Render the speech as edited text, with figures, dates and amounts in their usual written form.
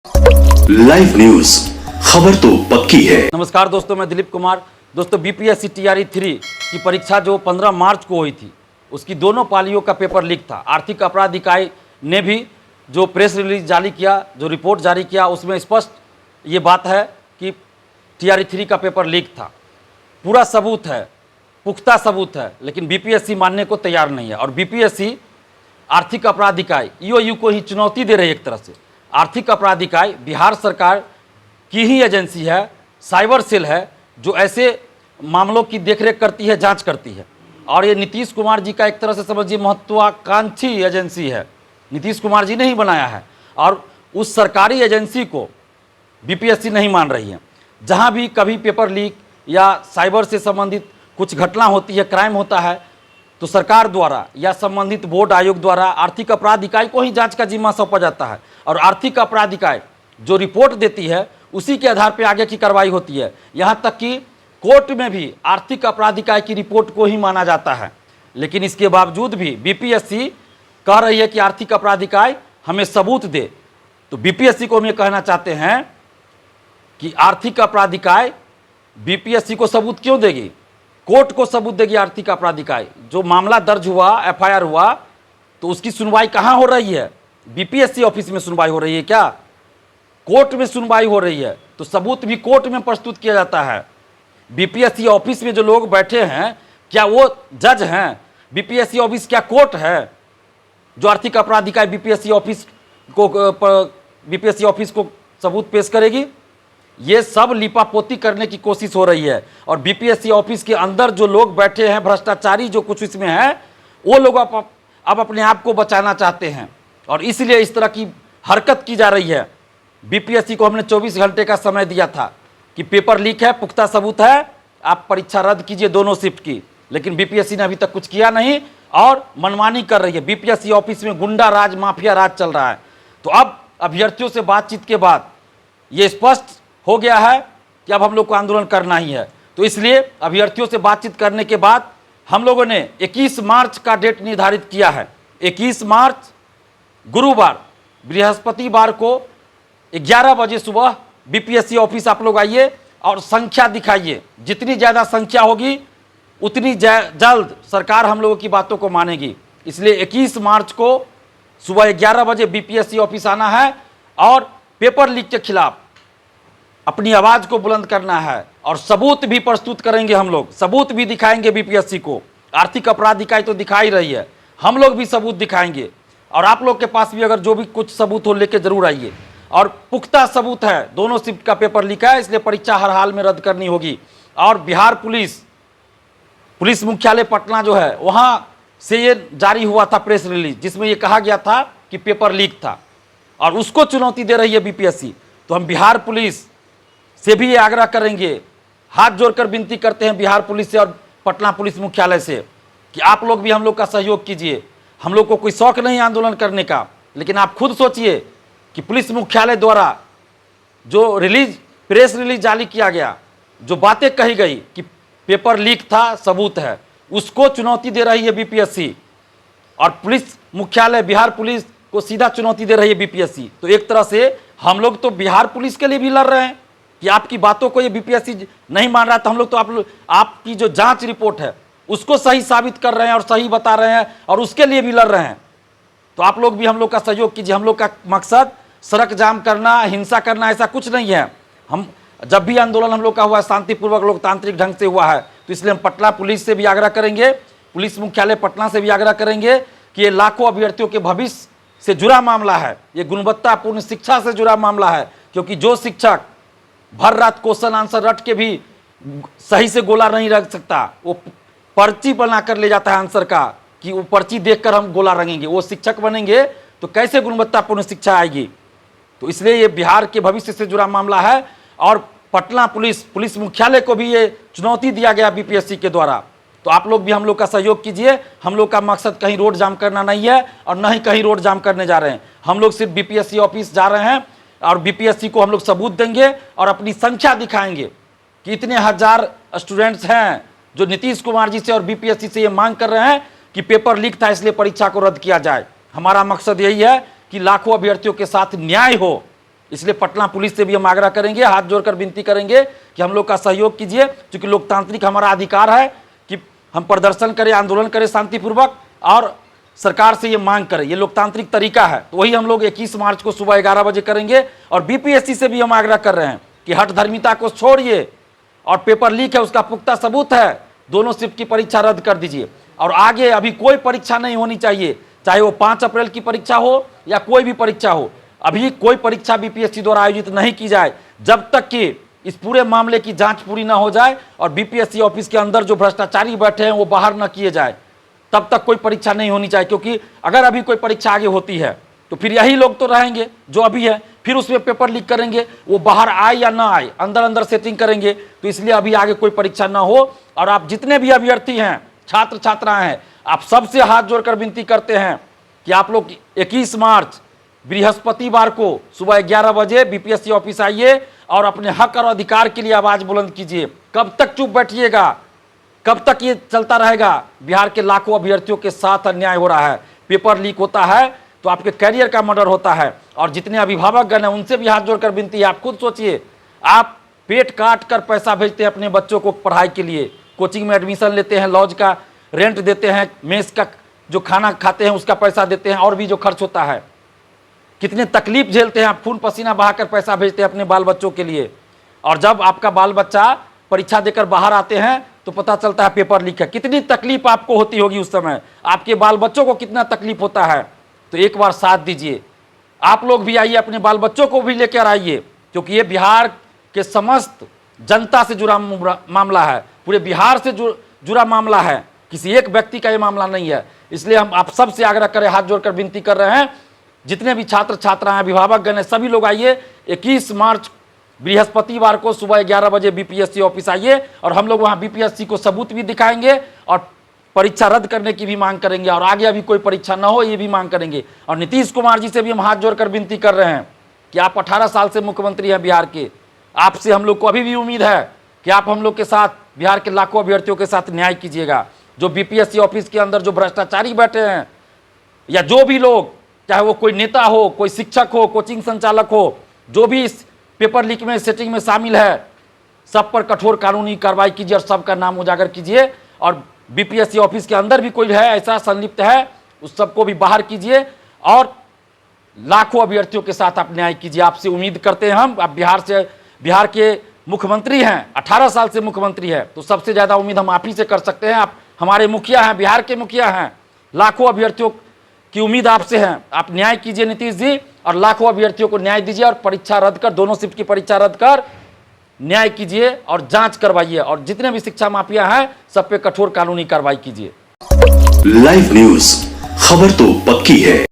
Live news, खबर तो पक्की है। नमस्कार दोस्तों, मैं दिलीप कुमार। दोस्तों, बीपीएससी टीआरई 3 की परीक्षा जो 15 मार्च को हुई थी, उसकी दोनों पालियों का पेपर लीक था। आर्थिक अपराध इकाई ने भी जो प्रेस रिलीज जारी किया, जो रिपोर्ट जारी किया, उसमें स्पष्ट ये बात है कि टीआरई 3 का पेपर लीक था। पूरा सबूत है, पुख्ता सबूत है, लेकिन बीपीएससी मानने को तैयार नहीं है। और बीपीएससी आर्थिक अपराध इकाई ईओयू को ही चुनौती दे रही है। एक तरह से आर्थिक अपराध इकाई बिहार सरकार की ही एजेंसी है, साइबर सेल है, जो ऐसे मामलों की देखरेख करती है, जांच करती है। और ये नीतीश कुमार जी का एक तरह से समझिए महत्वाकांक्षी एजेंसी है। नीतीश कुमार जी ने ही बनाया है और उस सरकारी एजेंसी को बीपीएससी नहीं मान रही है। जहां भी कभी पेपर लीक या साइबर से संबंधित कुछ घटना होती है, क्राइम होता है, तो सरकार द्वारा या संबंधित बोर्ड आयोग द्वारा आर्थिक अपराध इकाई को ही जांच का जिम्मा सौंपा जाता है। और आर्थिक अपराध इकाई जो रिपोर्ट देती है, उसी के आधार पर आगे की कार्रवाई होती है। यहाँ तक कि कोर्ट में भी आर्थिक अपराध इकाई की रिपोर्ट को ही माना जाता है। लेकिन इसके बावजूद भी बीपीएससी कह रही है कि आर्थिक अपराध इकाई हमें सबूत दे। तो बीपीएससी को हम ये कहना चाहते हैं कि आर्थिक अपराध इकाई बीपीएससी को सबूत क्यों देगी? कोर्ट को सबूत देगी आर्थिक अपराध इकाई। जो मामला दर्ज हुआ, एफआईआर हुआ, तो उसकी सुनवाई कहाँ हो रही है? बीपीएससी ऑफिस में सुनवाई हो रही है क्या? कोर्ट में सुनवाई हो रही है। तो सबूत भी कोर्ट में प्रस्तुत किया जाता है। बीपीएससी ऑफिस में जो लोग बैठे हैं, क्या वो जज हैं? बीपीएससी ऑफिस क्या कोर्ट है जो आर्थिक अपराध इकाई बीपीएससी ऑफिस को सबूत पेश करेगी? ये सब लिपापोती करने की कोशिश हो रही है। और बीपीएससी ऑफिस के अंदर जो लोग बैठे हैं, भ्रष्टाचारी जो कुछ इसमें है, वो लोग अब अपने आप को बचाना चाहते हैं और इसलिए इस तरह की हरकत की जा रही है। बीपीएससी को हमने 24 घंटे का समय दिया था कि पेपर लीक है, पुख्ता सबूत है, आप परीक्षा रद्द कीजिए दोनों शिफ्ट की। लेकिन बीपीएससी ने अभी तक कुछ किया नहीं और मनमानी कर रही है। बीपीएससी ऑफिस में गुंडा राज, माफिया राज चल रहा है। तो अब अभ्यर्थियों से बातचीत के बाद ये स्पष्ट हो गया है कि अब हम लोग को आंदोलन करना ही है। तो इसलिए अभ्यर्थियों से बातचीत करने के बाद हम लोगों ने 21 मार्च का डेट निर्धारित किया है। 21 मार्च गुरुवार, बृहस्पतिवार को 11 बजे सुबह बीपीएससी ऑफिस आप लोग आइए और संख्या दिखाइए। जितनी ज़्यादा संख्या होगी उतनी जल्द सरकार हम लोगों की बातों को मानेगी। इसलिए 21 मार्च को सुबह 11 बजे बीपीएससी ऑफिस आना है और पेपर लीक के खिलाफ अपनी आवाज़ को बुलंद करना है। और सबूत भी प्रस्तुत करेंगे, हम लोग सबूत भी दिखाएंगे बीपीएससी को। आर्थिक अपराध इकाई तो दिखा ही रही है, हम लोग भी सबूत दिखाएंगे। और आप लोग के पास भी अगर जो भी कुछ सबूत हो लेके जरूर आइए। और पुख्ता सबूत है, दोनों शिफ्ट का पेपर लीक है, इसलिए परीक्षा हर हाल में रद्द करनी होगी। और बिहार पुलिस मुख्यालय पटना जो है, वहाँ से ये जारी हुआ था प्रेस रिलीज, जिसमें ये कहा गया था कि पेपर लीक था और उसको चुनौती दे रही है बीपीएससी। तो हम बिहार पुलिस से भी ये आग्रह करेंगे, हाथ जोड़कर विनती करते हैं बिहार पुलिस से और पटना पुलिस मुख्यालय से कि आप लोग भी हम लोग का सहयोग कीजिए। हम लोग को कोई शौक नहीं आंदोलन करने का, लेकिन आप खुद सोचिए कि पुलिस मुख्यालय द्वारा जो प्रेस रिलीज जारी किया गया, जो बातें कही गई कि पेपर लीक था, सबूत है, उसको चुनौती दे रही है बीपीएससी। और पुलिस मुख्यालय बिहार पुलिस को सीधा चुनौती दे रही है बीपीएससी। तो एक तरह से हम लोग तो बिहार पुलिस के लिए भी लड़ रहे हैं कि आपकी बातों को ये बीपीएससी नहीं मान रहा, तो हम लोग तो आपकी जो जांच रिपोर्ट है उसको सही साबित कर रहे हैं और सही बता रहे हैं और उसके लिए भी लड़ रहे हैं। तो आप लोग भी हम लोग का सहयोग कीजिए। हम लोग का मकसद सड़क जाम करना, हिंसा करना, ऐसा कुछ नहीं है। हम जब भी आंदोलन हम लोग का हुआ है, शांतिपूर्वक लोकतांत्रिक ढंग से हुआ है। तो इसलिए हम पटना पुलिस से भी आग्रह करेंगे, पुलिस मुख्यालय पटना से भी आग्रह करेंगे कि ये लाखों अभ्यर्थियों के भविष्य से जुड़ा मामला है, ये गुणवत्तापूर्ण शिक्षा से जुड़ा मामला है। क्योंकि जो शिक्षक भर रात क्वेश्चन आंसर रट के भी सही से गोला नहीं रख सकता, वो पर्ची बना कर ले जाता है आंसर का कि वो पर्ची देखकर हम गोला रंगेंगे, वो शिक्षक बनेंगे तो कैसे गुणवत्तापूर्ण शिक्षा आएगी? तो इसलिए ये बिहार के भविष्य से जुड़ा मामला है। और पटना पुलिस मुख्यालय को भी ये चुनौती दिया गया बीपीएससी के द्वारा। तो आप लोग भी हम लोग का सहयोग कीजिए। हम लोग का मकसद कहीं रोड जाम करना नहीं है और न ही कहीं रोड जाम करने जा रहे हैं। हम लोग सिर्फ बीपीएससी ऑफिस जा रहे हैं और बीपीएससी को हम लोग सबूत देंगे और अपनी संख्या दिखाएंगे कि इतने हजार स्टूडेंट्स हैं जो नीतीश कुमार जी से और बीपीएससी से ये मांग कर रहे हैं कि पेपर लीक था इसलिए परीक्षा को रद्द किया जाए। हमारा मकसद यही है कि लाखों अभ्यर्थियों के साथ न्याय हो इसलिए पटना पुलिस से भी हम आग्रह करेंगे, हाथ जोड़कर विनती करेंगे कि हम लोग का सहयोग कीजिए, क्योंकि लोकतांत्रिक हमारा अधिकार है कि हम प्रदर्शन करें, आंदोलन करें शांतिपूर्वक और सरकार से ये मांग करें। ये लोकतांत्रिक तरीका है। तो वही हम लोग 21 मार्च को सुबह 11 बजे करेंगे। और बीपीएससी से भी हम आग्रह कर रहे हैं कि हठधर्मिता को छोड़िए और पेपर लीक है उसका पुख्ता सबूत है, दोनों शिफ्ट की परीक्षा रद्द कर दीजिए। और आगे अभी कोई परीक्षा नहीं होनी चाहिए, चाहे वो 5 अप्रैल की परीक्षा हो या कोई भी परीक्षा हो। अभी कोई परीक्षा बीपीएससी द्वारा आयोजित नहीं की जाए जब तक कि इस पूरे मामले की जांच पूरी ना हो जाए और बीपीएससी ऑफिस के अंदर जो भ्रष्टाचारी बैठे हैं वो बाहर न किए जाए, तब तक कोई परीक्षा नहीं होनी चाहिए। क्योंकि अगर अभी कोई परीक्षा आगे होती है तो फिर यही लोग तो रहेंगे जो अभी है, फिर उसमें पेपर लीक करेंगे, वो बाहर आए या ना आए, अंदर अंदर सेटिंग करेंगे। तो इसलिए अभी आगे कोई परीक्षा ना हो। और आप जितने भी अभ्यर्थी हैं, छात्र छात्राएं हैं, आप सबसे हाथ जोड़कर विनती करते हैं कि आप लोग 21 मार्च बृहस्पतिवार को सुबह 11 बजे बीपीएससी ऑफिस आइए और अपने हक और अधिकार के लिए आवाज बुलंद कीजिए। कब तक चुप बैठिएगा? कब तक ये चलता रहेगा? बिहार के लाखों अभ्यर्थियों के साथ अन्याय हो रहा है। पेपर लीक होता है तो आपके करियर का मर्डर होता है। और जितने अभिभावकगण हैं उनसे भी हाथ जोड़कर विनती है, आप खुद सोचिए, आप पेट काट कर पैसा भेजते हैं अपने बच्चों को पढ़ाई के लिए, कोचिंग में एडमिशन लेते हैं, लॉज का रेंट देते हैं, मेस का जो खाना खाते हैं उसका पैसा देते हैं, और भी जो खर्च होता है, कितने तकलीफ झेलते हैं आप, खून पसीना बहाकर पैसा भेजते हैं अपने बाल बच्चों के लिए। और जब आपका बाल बच्चा परीक्षा देकर बाहर आते हैं तो पता चलता है पेपर लीक है। कितनी तकलीफ आपको होती होगी उस समय, आपके बाल बच्चों को कितना तकलीफ होता है। तो एक बार साथ दीजिए, आप लोग भी आइए, अपने बाल बच्चों को भी लेकर आइए, क्योंकि ये बिहार के समस्त जनता से जुड़ा मामला है, पूरे बिहार से जुड़ा मामला है, किसी एक व्यक्ति का ये मामला नहीं है। इसलिए हम आप सबसे आग्रह करें, हाथ जोड़कर विनती कर रहे हैं, जितने भी छात्र छात्राएं, अभिभावकगण हैं, सभी लोग आइए। 21 मार्च बृहस्पतिवार को सुबह 11 बजे बीपीएससी ऑफिस आइए और हम लोग वहां बीपीएससी को सबूत भी दिखाएंगे और परीक्षा रद्द करने की भी मांग करेंगे और आगे अभी कोई परीक्षा ना हो ये भी मांग करेंगे। और नीतीश कुमार जी से भी हम हाथ जोड़कर विनती कर रहे हैं कि आप 18 साल से मुख्यमंत्री हैं बिहार के, आपसे हम लोग को अभी भी उम्मीद है कि आप हम लोग के साथ, बिहार के लाखों अभ्यर्थियों के साथ न्याय कीजिएगा। जो बीपीएससी ऑफिस के अंदर जो भ्रष्टाचारी बैठे हैं या जो भी लोग, चाहे वो कोई नेता हो, कोई शिक्षक हो, कोचिंग संचालक हो, जो भी इस पेपर लीक में सेटिंग में शामिल है, सब पर कठोर कानूनी कार्रवाई कीजिए और सबका नाम उजागर कीजिए। और बीपीएससी ऑफिस के अंदर भी कोई है ऐसा संलिप्त है, उस सबको भी बाहर कीजिए और लाखों अभ्यर्थियों के साथ आप न्याय कीजिए। आपसे उम्मीद करते हैं हम, आप बिहार के मुख्यमंत्री हैं, 18 साल से मुख्यमंत्री है, तो सबसे ज़्यादा उम्मीद हम आप ही से कर सकते हैं। आप हमारे मुखिया हैं, बिहार के मुखिया हैं, लाखों अभ्यर्थियों की उम्मीद आपसे है। आप न्याय कीजिए नीतीश जी और लाखों अभ्यर्थियों को न्याय दीजिए और परीक्षा रद्द कर, दोनों शिफ्ट की परीक्षा रद्द कर न्याय कीजिए और जांच करवाइए और जितने भी शिक्षा माफिया हैं सब पे कठोर कानूनी कार्रवाई कीजिए। लाइव न्यूज, खबर तो पक्की है।